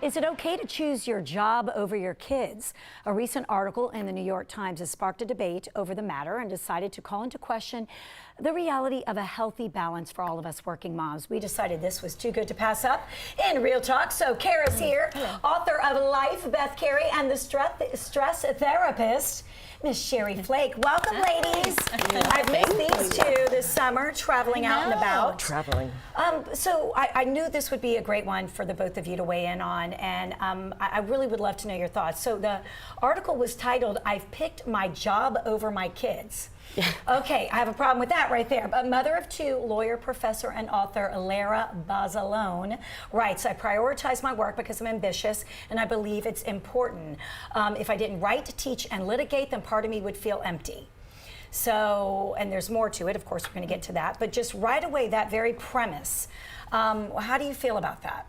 Is it okay to choose your job over your kids? A recent article in the New York Times has sparked a debate over the matter and decided to call into question the reality of a healthy balance for all of us working moms. We decided this was too good to pass up in Real Talk. So Kara's here, author of Life, Beth Carey, and the stress therapist, Miss Sherry Flake. Welcome, ladies. I've missed these two this summer, traveling out and about. So I knew this would be a great one for the both of you to weigh in on, and I really would love to know your thoughts. So the article was titled, "I've picked my job over my kids." Okay, I have a problem with that right there. But mother of two, lawyer, professor, and author Lara Bazelon writes, "I prioritize my work because I'm ambitious and I believe it's important. If I didn't write, teach, and litigate, then part of me would feel empty." So, and there's more to it, of course, we're going to get to that. But just right away, that very premise, how do you feel about that?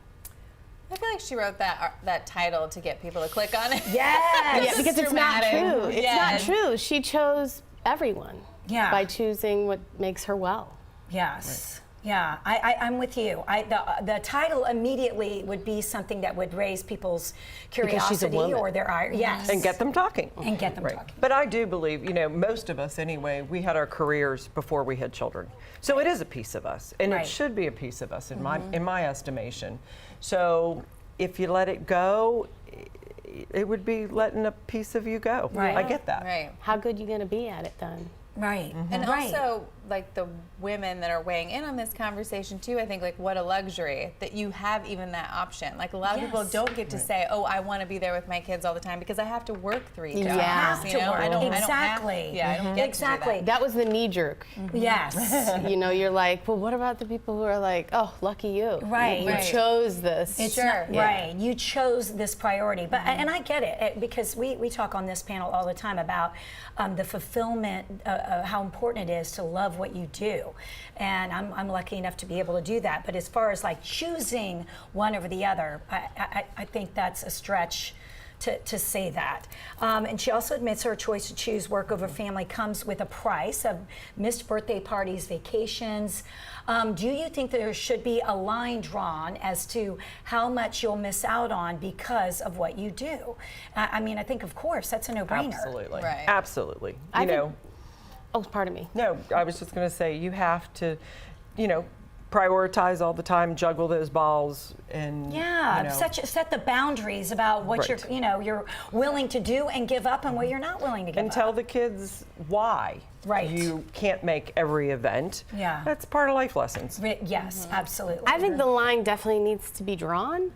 I feel like she wrote that title to get people to click on it. Yes! Yeah, because it's not true. It's not true. She chose everyone by choosing what makes her well. Yes. Right. Yeah, I'm with you. The title immediately would be something that would raise people's curiosity or their ire. Yes. And get them talking. And get them talking. But I do believe, you know, most of us anyway, we had our careers before we had children. So it is a piece of us, and it should be a piece of us in my estimation. So if you let it go, it would be letting a piece of you go. Right. I get that. Right. How good are you going to be at it then? Right. And also, like, the women that are weighing in on this conversation too, I think, like, what a luxury that you have even that option. Like, a lot of people don't get to say, oh, I want to be there with my kids all the time because I have to work 3 jobs. You have to work. I don't exactly. I don't get exactly. to do That was the knee jerk. Yes. You know, you're like, well, what about the people who are like, oh, lucky you. Right. You chose this. It's right. You chose this priority. But and I get it because we talk on this panel all the time about the fulfillment, how important it is to love what you do. And I'm lucky enough to be able to do that. But as far as like choosing one over the other, I think that's a stretch to say that. And she also admits her choice to choose work over family comes with a price of missed birthday parties, vacations. Do you think that there should be a line drawn as to how much you'll miss out on because of what you do? I mean, I think, of course, that's a no-brainer. Absolutely. Right. Absolutely. I think, oh, pardon me. No, I was just going to say, you have to, you know, prioritize all the time, juggle those balls, and set the boundaries about what you're willing to do and give up, and what you're not willing to give up. And tell the kids why. Right. You can't make every event. Yeah. That's part of life lessons. Yes, absolutely. I think the line definitely needs to be drawn,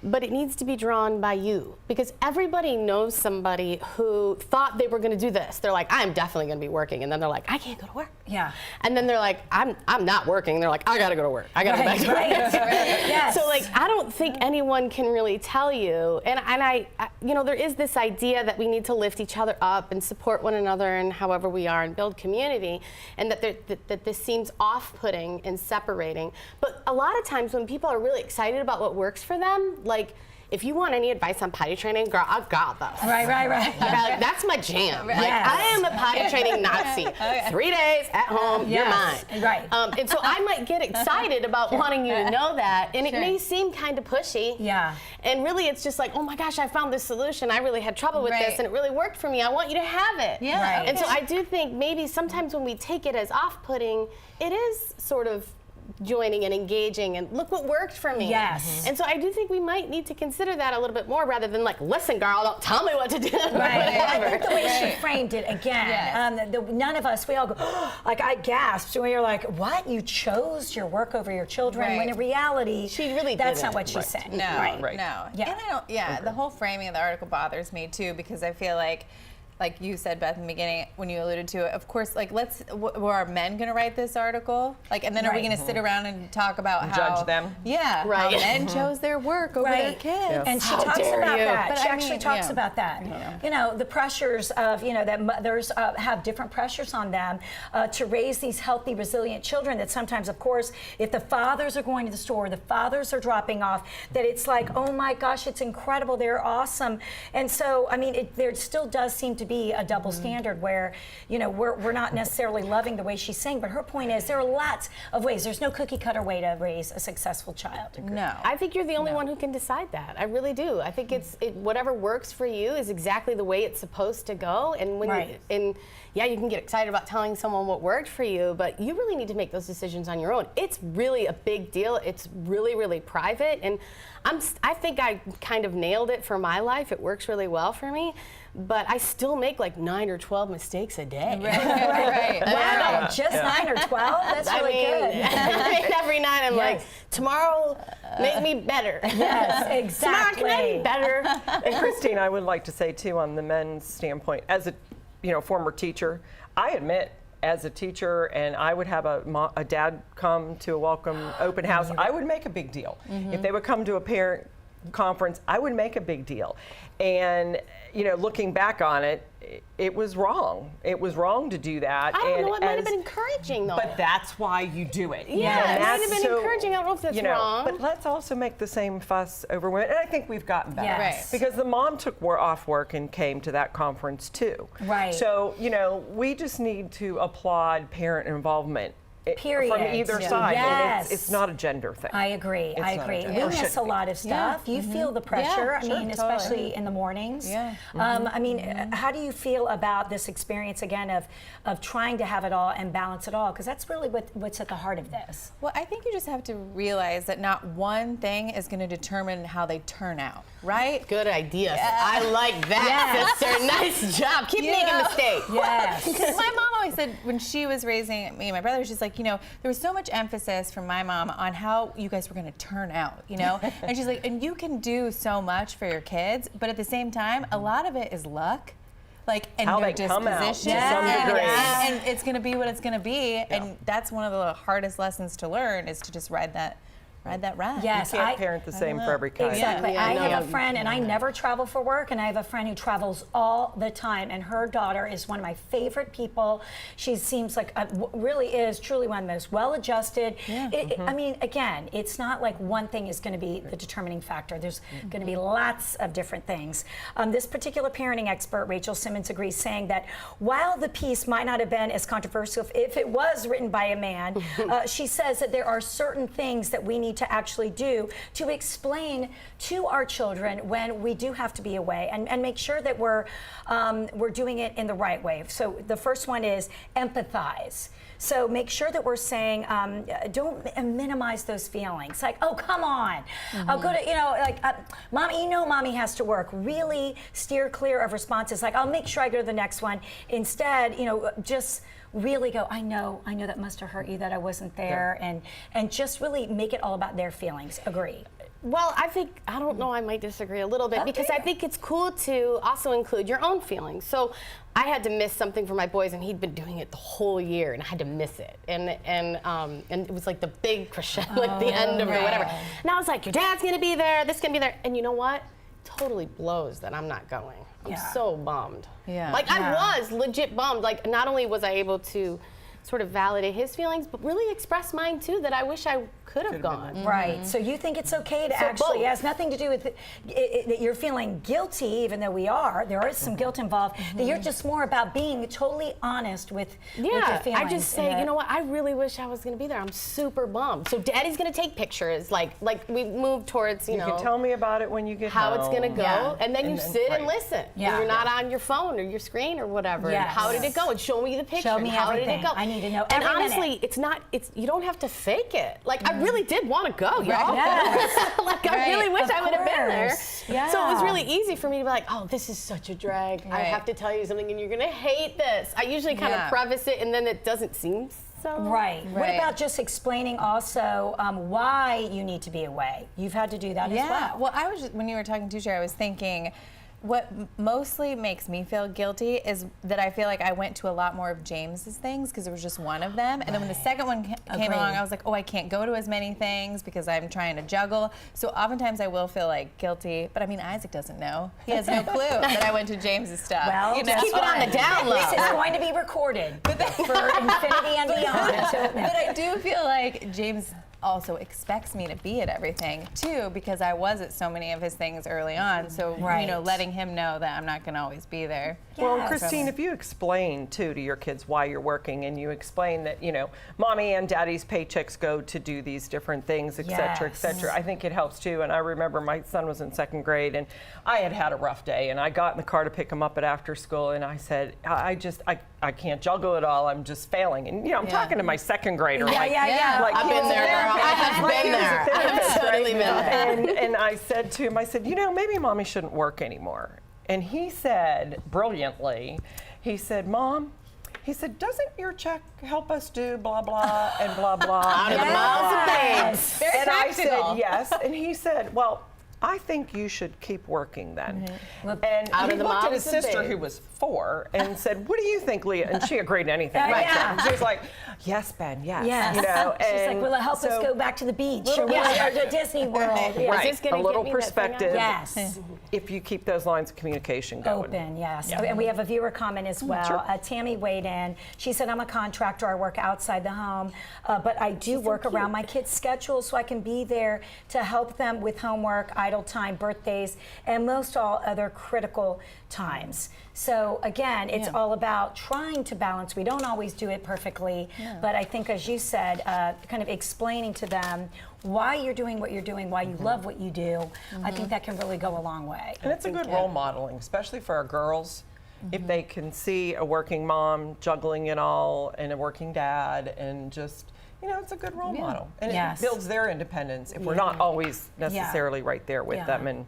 but it needs to be drawn by you, because everybody knows somebody who thought they were going to do this. They're like, I'm definitely going to be working, and then they're like, I can't go to work. Yeah. And then they're like, I'm not working. And they're like, I got to go to work. I got to go back to work. Yes. So like, I don't think anyone can really tell you. And I, you know, there is this idea that we need to lift each other up and support one another and however we are and build community, and that this seems off-putting and separating. But a lot of times when people are really excited about what works for them, like, if you want any advice on potty training, girl, I've got this. Right. Like, that's my jam. Like, I am a potty training Nazi. 3 days at home, you're mine. Right. And so I might get excited about wanting you to know that, and it may seem kind of pushy. Yeah. And really, it's just like, oh my gosh, I found this solution. I really had trouble with this, and it really worked for me. I want you to have it. Yeah. Right. And so I do think maybe sometimes when we take it as off-putting, it is sort of joining and engaging and look what worked for me. Yes. And so I do think we might need to consider that a little bit more rather than like, listen, girl, don't tell me what to do. Right. I think the way she framed it again, none of us, we all go, like I gasped when you're like, what? You chose your work over your children when in reality, she really that's didn't. not what she said. No, no. Yeah. And I don't, the whole framing of the article bothers me too, because I feel like you said, Beth, in the beginning, when you alluded to it, of course, like, were our men going to write this article? Like, and then are we going to sit around and talk about how... Judge them? Yeah, how men chose their work over their kids. Yeah. And she talks about that. But She I actually mean, talks about that. You know, the pressures of, you know, that mothers have different pressures on them to raise these healthy, resilient children that sometimes, of course, if the fathers are going to the store, the fathers are dropping off, that it's like, oh my gosh, it's incredible, they're awesome. And so, I mean, there still does seem to to be a double standard where, you know, we're not necessarily loving the way she's saying, but her point is there are lots of ways. There's no cookie cutter way to raise a successful child. No. I think you're the only one who can decide that. I really do. I think whatever works for you is exactly the way it's supposed to go. And when Right. yeah, you can get excited about telling someone what worked for you, but you really need to make those decisions on your own. It's really a big deal. It's really, really private. And I think I kind of nailed it for my life. It works really well for me. But I still make like 9 or 12 mistakes a day. Right. Wow, just 9 or 12? That's really good. Every night I'm like, tomorrow, make me better. Yes, exactly. Tomorrow, can I be better? And Christine, I would like to say too, on the men's standpoint, as a former teacher, I admit, as a teacher, and I would have a dad come to a welcome open house, I would make a big deal. If they would come to a parent conference, I would make a big deal. And looking back on it, it was wrong. It was wrong to do that. I don't know. It might have as- been encouraging, though. But that's why you do it. Yeah, And it might have that's been encouraging. I don't know if that's wrong. But let's also make the same fuss over women. And I think we've gotten better. Yes. Right. Because the mom took off work and came to that conference too. Right. So, we just need to applaud parent involvement. Period. From either Yeah. side. Yes. And it's not a gender thing. I agree. It's I not a agree. gender. We Or miss should a be. lot of stuff. You feel the pressure. Yeah, I mean, sure, especially totally. in the mornings. Yeah. I mean, how do you feel about this experience again of trying to have it all and balance it all? Because that's really what's at the heart of this. Well, I think you just have to realize that not one thing is going to determine how they turn out, right? Good idea. I like that, sister. Nice job. Keep making mistakes. Yes. Because my mom always said when she was raising me and my brother, she's like, there was so much emphasis from my mom on how you guys were going to turn out, And she's like, and you can do so much for your kids, but at the same time, a lot of it is luck. And How their they come out to disposition. some degree. And it's going to be what it's going to be. And that's one of the hardest lessons to learn is to just ride that ride. Yes, You can't parent the same for every kid. Exactly. Yeah, I no, have a you friend, and I never travel for work, and I have a friend who travels all the time, and her daughter is one of my favorite people. She seems like really is truly one of the most well-adjusted. I mean, again, it's not like one thing is going to be the determining factor. There's going to be lots of different things. This particular parenting expert, Rachel Simmons, agrees, saying that while the piece might not have been as controversial if it was written by a man, she says that there are certain things that we need to actually do to explain to our children when we do have to be away and make sure that we're doing it in the right way. So the first one is empathize. So make sure that we're saying, don't minimize those feelings. Like, oh, come on. I'll go to, Mommy, Mommy has to work. Really steer clear of responses like, I'll make sure I go to the next one. Instead, just really go, I know that must have hurt you that I wasn't there, and just really make it all about their feelings. Agree. Well, I don't know, I might disagree a little bit because I think it's cool to also include your own feelings. So I had to miss something for my boys, and he'd been doing it the whole year, and I had to miss it. And it was like the big crescendo at the end of it, whatever. And I was like, your dad's gonna be there, this is gonna be there. And you know what? Totally blows that I'm not going. I'm so bummed. Yeah. I was legit bummed. Like, not only was I able to sort of validate his feelings, but really express mine too, that I wish I could have gone. Right. So you think it's okay to So actually, it both. has nothing to do with that you're feeling guilty, even though there is some guilt involved, that you're just more about being totally honest with your feelings. I just say, you know what, I really wish I was going to be there. I'm super bummed. So Daddy's going to take pictures, like we move towards, You can tell me about it when you get how home. it's going to go, Yeah. and then you sit and right. listen. Yeah. And you're not on your phone or your screen or whatever. And Yes. how did it go? And show me the picture. Show and me how everything. did it go? I need to know And every honestly, minute. you don't have to fake it. Like, I really did want to go, y'all. Yes. Like, I really wish Of I would have been there. course. So it was Yeah. really easy for me to be like, oh, this is such a drag. I Right. have to tell you something, and you're going to hate this. I usually kind Yeah. of preface it, and then it doesn't seem so. Right. What Right. about just explaining also why you need to be away? You've had to do that as well. Well, I was just, when you were talking to Sherry, I was thinking what mostly makes me feel guilty is that I feel like I went to a lot more of James's things because it was just one of them. And then when the second one came Agreed. along, I was like, oh, I can't go to as many things because I'm trying to juggle. So oftentimes I will feel like guilty. But I mean, Isaac doesn't know. He has no clue that I went to James's stuff. Well, you know? just Keep it on the down low. This is going to be recorded for infinity and beyond. So, no. But I do feel like James also expects me to be at everything too, because I was at so many of his things early on. So, Right. letting him know that I'm not going to always be there. Well, Yes. Christine, if you explain too to your kids why you're working, and you explain that, mommy and daddy's paychecks go to do these different things, et cetera, et Yes. cetera, I think it helps too. And I remember my son was in 2nd grade, and I had a rough day, and I got in the car to pick him up at after school, and I said, I can't juggle it all. I'm just failing. And I'm talking to my 2nd grader. Yeah, like, yeah. like I've he been was a there, girl. I therapist. have Like, been he was a there. therapist, I've totally right? been there. And I said to him, I said, maybe mommy shouldn't work anymore. And he said, brilliantly, he said, Mom, he said, doesn't your check help us do blah, blah, and blah, blah? Out of the mouths of babes. Very And I practical. said, yes. And he said, well, I think you should keep working then. And Out he of the looked at his mouths of sister, babes. who was 4, and said, what do you think, Leah? And she agreed to anything. Yeah, Like yeah. that. She was like, yes, Ben, yes. Yes. She's like, and will it help us so- go back to the beach or to Disney World? Yeah. Right, this gonna a get little me that thing on? perspective. Yes. If you keep those lines of communication going. Open, yes. And we have a viewer comment as well. Sure. Tammy weighed in. She said, I'm a contractor. I work outside the home, but I do work around my kids' schedules so I can be there to help them with homework, idle time, birthdays, and most all other critical times. So again, it's all about trying to balance. We don't always do it perfectly, but I think, as you said, kind of explaining to them why you're doing what you're doing, why you love what you do, I think that can really go a long way. And it's a good role modeling, especially for our girls. If they can see a working mom juggling it all, and a working dad, and just, it's a good role model. And Yes. it builds their independence if we're not always necessarily right there with Yeah. them. And,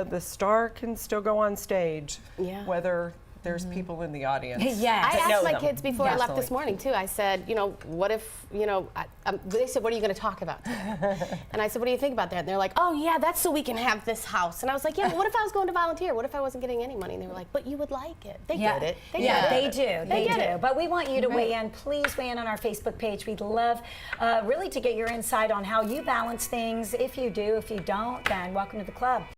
the star can still go on stage, Yeah. whether there's people in the audience. Yes. I that know asked my them. kids before I left this Personally. morning too. I said, what if, they said, what are you going to talk about? And I said, what do you think about that? And they're like, oh yeah, that's so we can have this house. And I was like, yeah, but what if I was going to volunteer? What if I wasn't getting any money? And they were like, but you would like it. They get it. They Yeah, get it. they do. They get do. it. But we want you to weigh in. Please weigh in on our Facebook page. We'd love really to get your insight on how you balance things. If you do, if you don't, then welcome to the club.